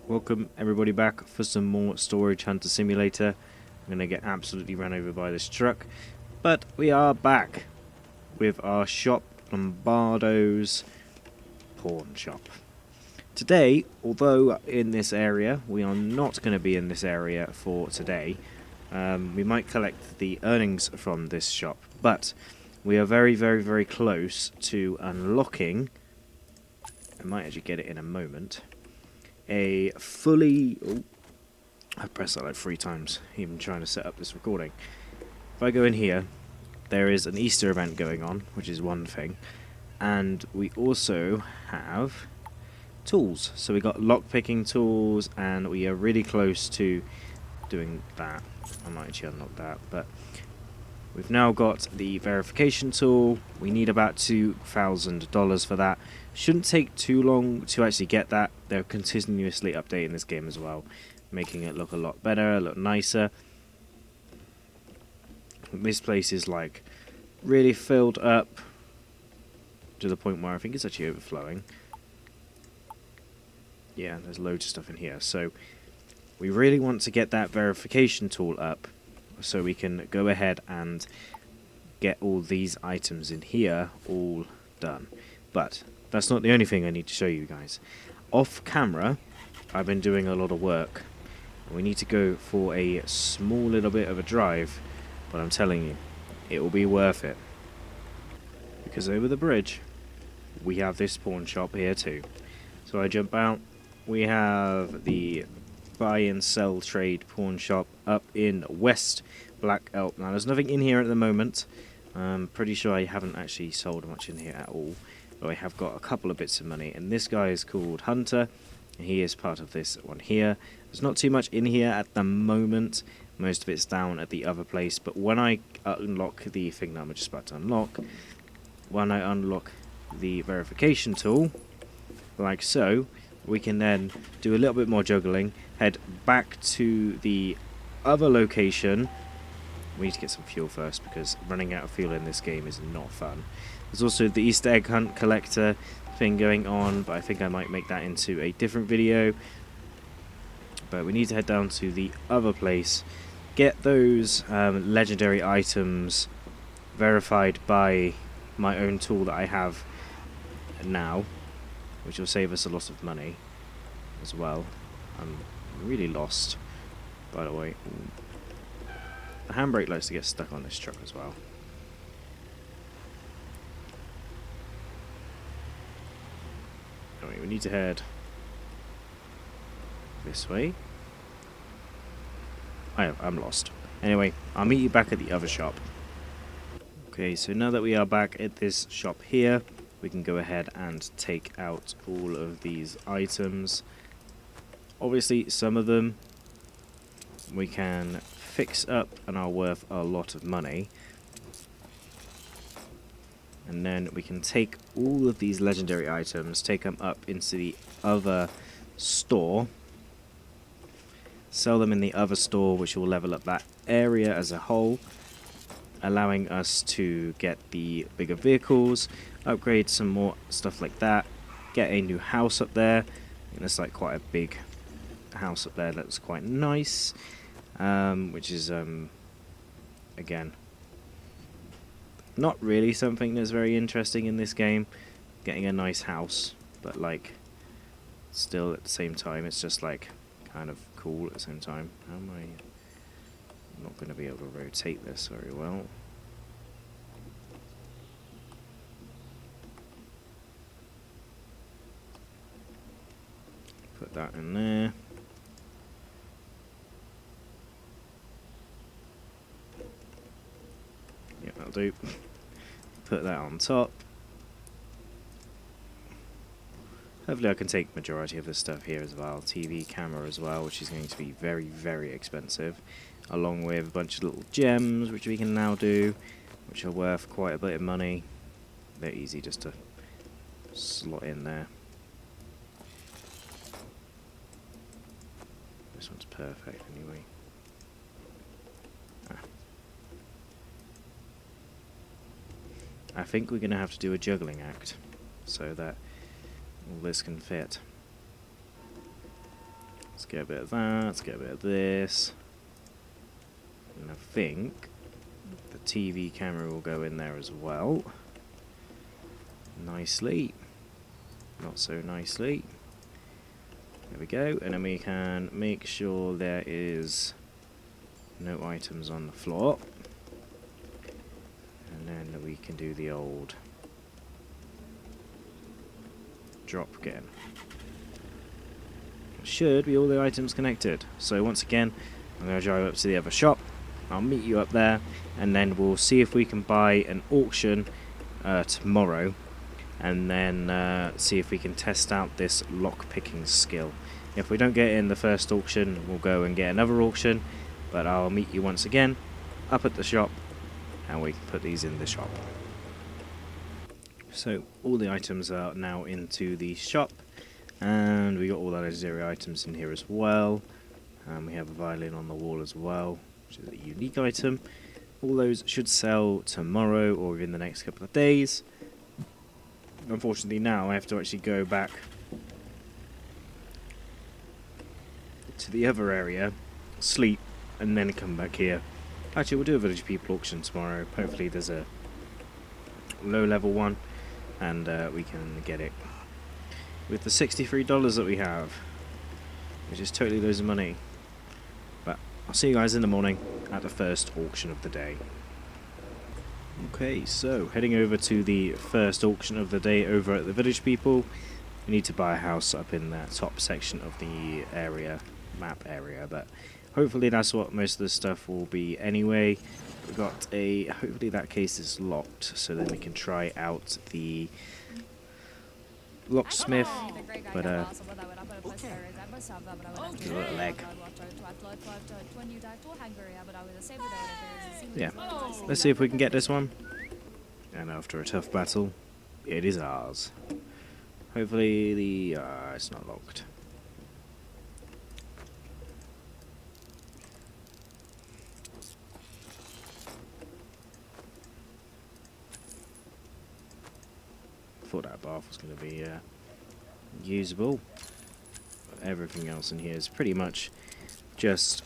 Welcome everybody back for some more Storage Hunter Simulator. I'm going to get absolutely run over by this truck, but we are back with our shop, Lombardo's Pawn Shop. Today, although in this area, we are not going to be in this area for today. We might collect the earnings from this shop, but we are very close to unlocking, I might actually get it in a moment, a fully... Oh, I pressed that like 3 times, even trying to set up this recording. If I go in here, there is an Easter event going on, which is one thing, and we also have tools. So we got lockpicking tools, and we are really close to doing that. I might actually unlock that, but we've now got the verification tool. We need about $2,000 for that. Shouldn't take too long to actually get that. They're continuously updating this game as well, making it look a lot better, a lot nicer. This place is like really filled up to the point where I think it's actually overflowing. Yeah, there's loads of stuff in here. So we really want to get that verification tool up so we can go ahead and get all these items in here all done. But that's not the only thing I need to show you guys. Off camera, I've been doing a lot of work. We need to go for a small little bit of a drive, but I'm telling you, it will be worth it. Because over the bridge, we have this pawn shop here too. So I jump out, we have the buy and sell trade pawn shop up in West Black Elk. Now there's nothing in here at the moment. I'm pretty sure I haven't actually sold much in here at all. But I have got a couple of bits of money, and this guy is called Hunter. He is part of this one here. There's not too much in here at the moment. Most of it's down at the other place. But when I unlock the thing that I'm just about to unlock, when I unlock the verification tool, like so, we can then do a little bit more juggling, head back to the other location. We need to get some fuel first, because running out of fuel in this game is not fun. There's also the Easter egg hunt collector thing going on, but I think I might make that into a different video. But we need to head down to the other place, get those legendary items verified by my own tool that I have now, which will save us a lot of money as well. I'm really lost, by the way. The handbrake likes to get stuck on this truck as well. Anyway, we need to head this way. I'm lost. Anyway, I'll meet you back at the other shop. Okay, so now that we are back at this shop here, we can go ahead and take out all of these items. Obviously, some of them we can fix up and are worth a lot of money. And then we can take all of these legendary items, take them up into the other store, sell them in the other store, which will level up that area as a whole, allowing us to get the bigger vehicles, upgrade some more stuff like that, get a new house up there. And it's like quite a big house up there that's quite nice, which is again not really something that's very interesting in this game, getting a nice house, but like still at the same time it's just like kind of cool at the same time. How am I not going to be able to rotate this very well? Put that in there. Yeah, that'll do. Put that on top. Hopefully I can take majority of this stuff here as well. TV, camera as well, which is going to be very expensive. Along with a bunch of little gems, which we can now do, which are worth quite a bit of money. They're easy just to slot in there. This one's perfect anyway. I think we're going to have to do a juggling act so that all this can fit. Let's get a bit of that, let's get a bit of this. And I think the TV camera will go in there as well. Nicely. Not so nicely. There we go. And then we can make sure there is no items on the floor. And then we can do the old drop again. Should be all the items connected. So once again, I'm going to drive up to the other shop. I'll meet you up there, and then we'll see if we can buy an auction tomorrow, and then see if we can test out this lock picking skill. If we don't get it in the first auction, we'll go and get another auction, but I'll meet you once again up at the shop, and we can put these in the shop. So all the items are now into the shop, and we got all the legendary items in here as well. We have a violin on the wall as well, which is a unique item. All those should sell tomorrow or within the next couple of days. Unfortunately now I have to actually go back to the other area, sleep, and then come back here. Actually, we'll do a village people auction tomorrow. Hopefully there's a low level one, and we can get it with the $63 that we have, which is totally loads of money. But I'll see you guys in the morning at the first auction of the day. Okay, so heading over to the first auction of the day over at the village people. We need to buy a house up in the top section of the area, map area, but hopefully that's what most of the stuff will be anyway. We've got a, hopefully that case is locked, so then we can try out the locksmith, but a little leg. Yeah, let's see if we can get this one. And after a tough battle, it is ours. Hopefully the it's not locked. Thought that bath was going to be usable. But everything else in here is pretty much just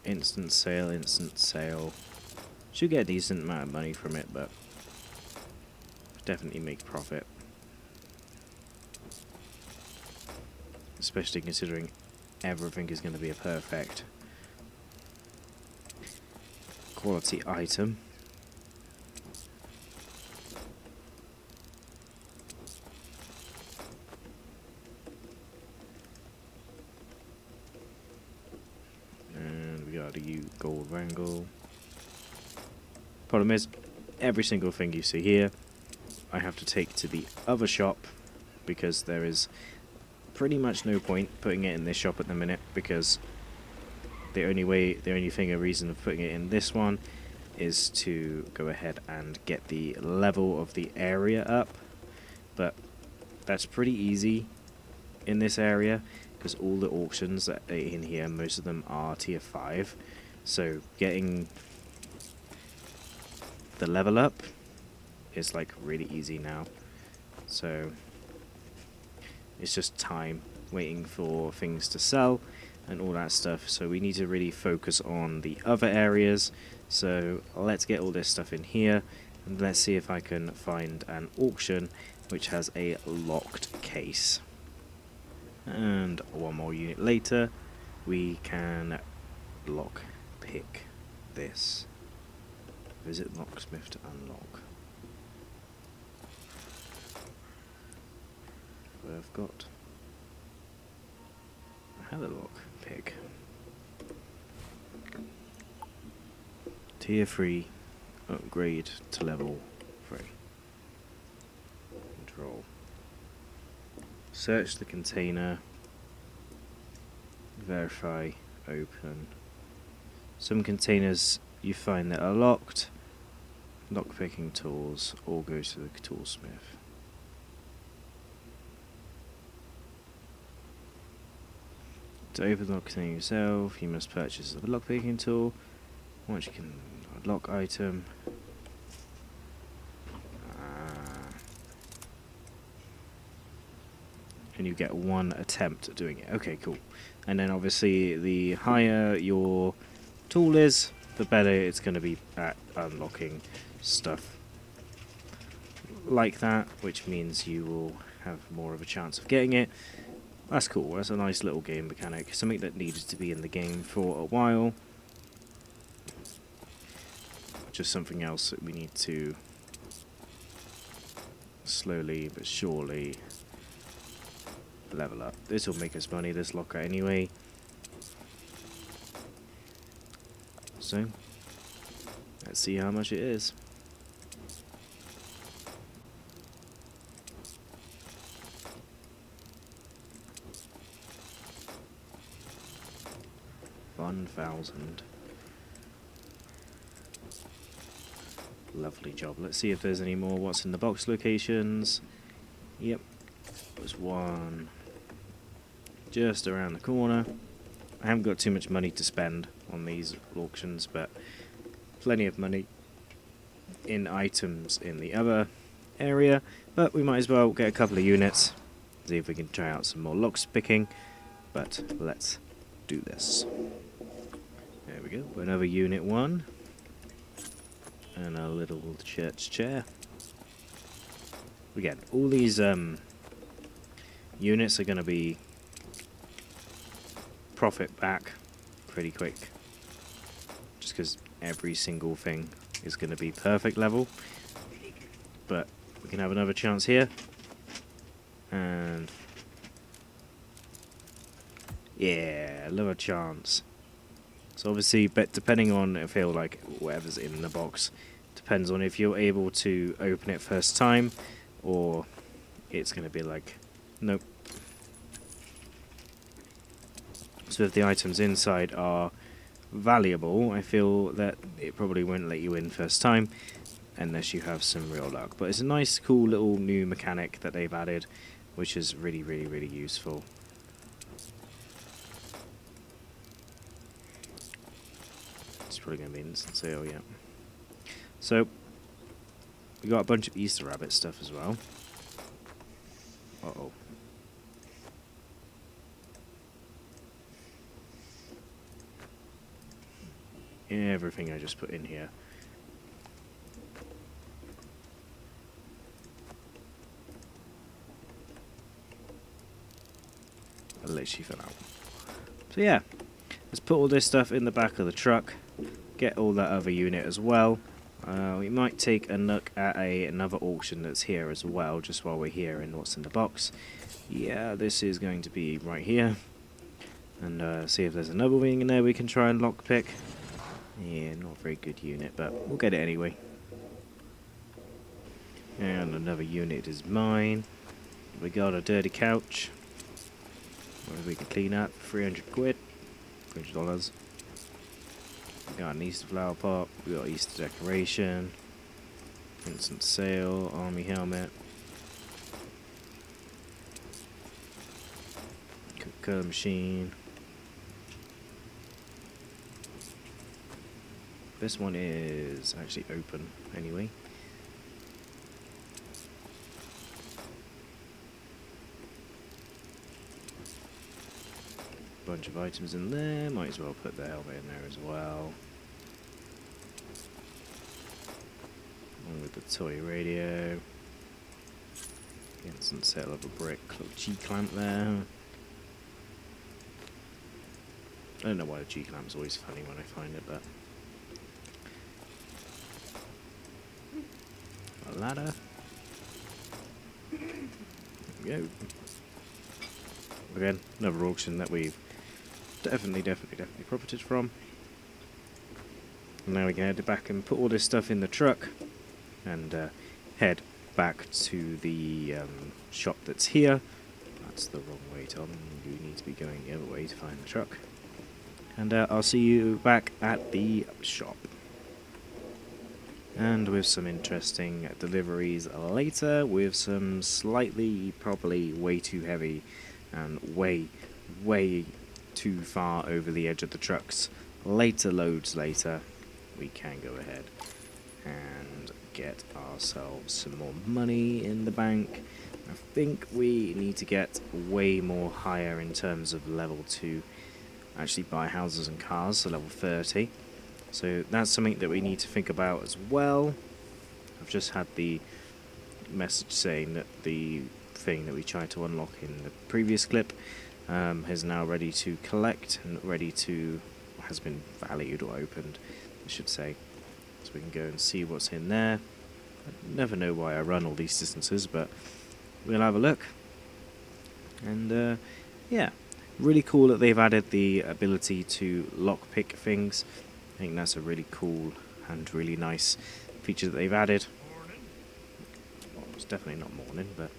instant sale, instant sale. Should get a decent amount of money from it, but definitely make profit. Especially considering everything is going to be a perfect quality item. Gold wrangle. Problem is, every single thing you see here I have to take to the other shop, because there is pretty much no point putting it in this shop at the minute, because the only reason of putting it in this one is to go ahead and get the level of the area up, but that's pretty easy in this area because all the auctions that are in here, most of them are tier 5. So getting the level up is like really easy now. So it's just time waiting for things to sell and all that stuff. So we need to really focus on the other areas. So let's get all this stuff in here and let's see if I can find an auction which has a locked case. And one more unit later we can lock pick this. Visit locksmith to unlock. I've got. I had a lock pick. Tier 3 upgrade to level 3. Control. Search the container. Verify. Open. Some containers you find that are locked. Lockpicking tools, or go to the toolsmith. To open the lock container yourself, you must purchase the lockpicking tool. Once you can lock item. And and you get 1 attempt at doing it. Okay, cool. And then obviously the higher your tool is, the better it's going to be at unlocking stuff like that, which means you will have more of a chance of getting it. That's cool. That's a nice little game mechanic, something that needed to be in the game for a while. Just something else that we need to slowly but surely level up. This will make us money, this locker, anyway. So, let's see how much it is. $1,000. Lovely job. Let's see if there's any more what's in the box locations. Yep, there's one just around the corner. I haven't got too much money to spend on these auctions, but plenty of money in items in the other area. But we might as well get a couple of units, see if we can try out some more lockpicking. But let's do this. There we go, another unit 1. And a little church chair. Again, all these units are going to be profit back pretty quick. Just because every single thing is going to be perfect level. But we can have another chance here. And yeah, another chance. So obviously, but depending on, I feel like whatever's in the box, depends on if you're able to open it first time, or it's going to be like, nope. So if the items inside are valuable, I feel that it probably won't let you in first time, unless you have some real luck. But it's a nice, cool little new mechanic that they've added, which is really, really, really useful. Probably going to be an instant sale, yeah. So, we got a bunch of Easter rabbit stuff as well. Uh-oh. Everything I just put in here. I literally fell out. So yeah, let's put all this stuff in the back of the truck. Get all that other unit as well. We might take a look at another auction that's here as well, just while we're here and what's in the box. Yeah, this is going to be right here. And see if there's another wing in there we can try and lockpick. Yeah, not a very good unit, but we'll get it anyway. And another unit is mine. We got a dirty couch. What we can clean up? 300 quid. $300. We got an Easter flower pot, we got Easter decoration, instant sale, army helmet, Coca-Cola machine. This one is actually open anyway. Bunch of items in there, might as well put the helmet in there as well. Along with the toy radio. Instant sale of a brick, little G-clamp there. I don't know why the G-clamp's always funny when I find it, but... a ladder. There we go. Again, another auction that we've definitely profited from. And now we can head back and put all this stuff in the truck and head back to the shop that's here. That's the wrong way, Tom. You need to be going the other way to find the truck. And I'll see you back at the shop. And with some interesting deliveries later, with some slightly, probably way too heavy and way too far over the edge of the trucks later loads later, we can go ahead and get ourselves some more money in the bank. I think we need to get way more higher in terms of level to actually buy houses and cars, so level 30. So that's something that we need to think about as well. I've just had the message saying that the thing that we tried to unlock in the previous clip is now ready to collect and ready to, has been valued or opened, I should say. So we can go and see what's in there. I never know why I run all these distances, but we'll have a look. And yeah, really cool that they've added the ability to lockpick things. I think that's a really cool and really nice feature that they've added. Well, it's definitely not morning, but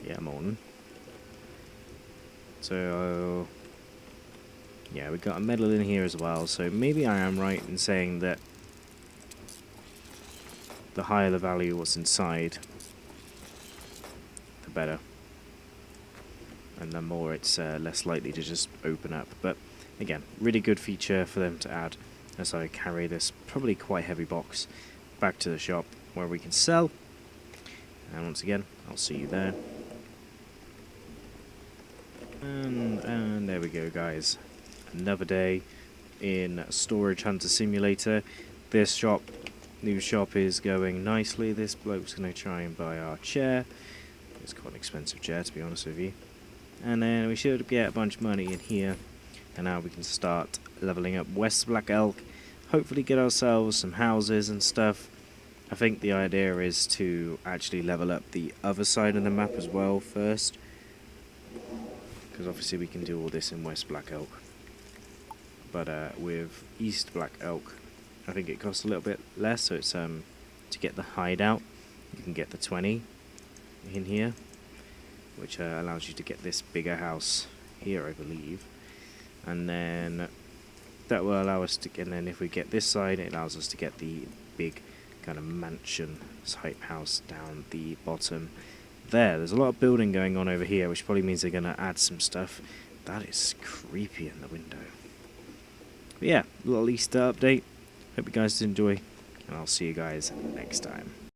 yeah, morning. So yeah, we got a medal in here as well, so maybe I am right in saying that the higher the value what's inside, the better. And the more it's less likely to just open up. But again, really good feature for them to add as I carry this probably quite heavy box back to the shop where we can sell. And once again, I'll see you there. And there we go, guys. Another day in Storage Hunter Simulator. This shop, new shop, is going nicely. This bloke's going to try and buy our chair. It's quite an expensive chair, to be honest with you. And then we should get a bunch of money in here. And now we can start leveling up West Black Elk. Hopefully get ourselves some houses and stuff. I think the idea is to actually level up the other side of the map as well first. Because obviously we can do all this in West Black Elk. But with East Black Elk, I think it costs a little bit less. So it's to get the hideout, you can get the 20 in here, which allows you to get this bigger house here, I believe. And then that will allow us to get, and then if we get this side, it allows us to get the big kind of mansion type house down the bottom there. There's a lot of building going on over here, which probably means they're going to add some stuff. That is creepy in the window. But yeah, a little Easter update. Hope you guys did enjoy, and I'll see you guys next time.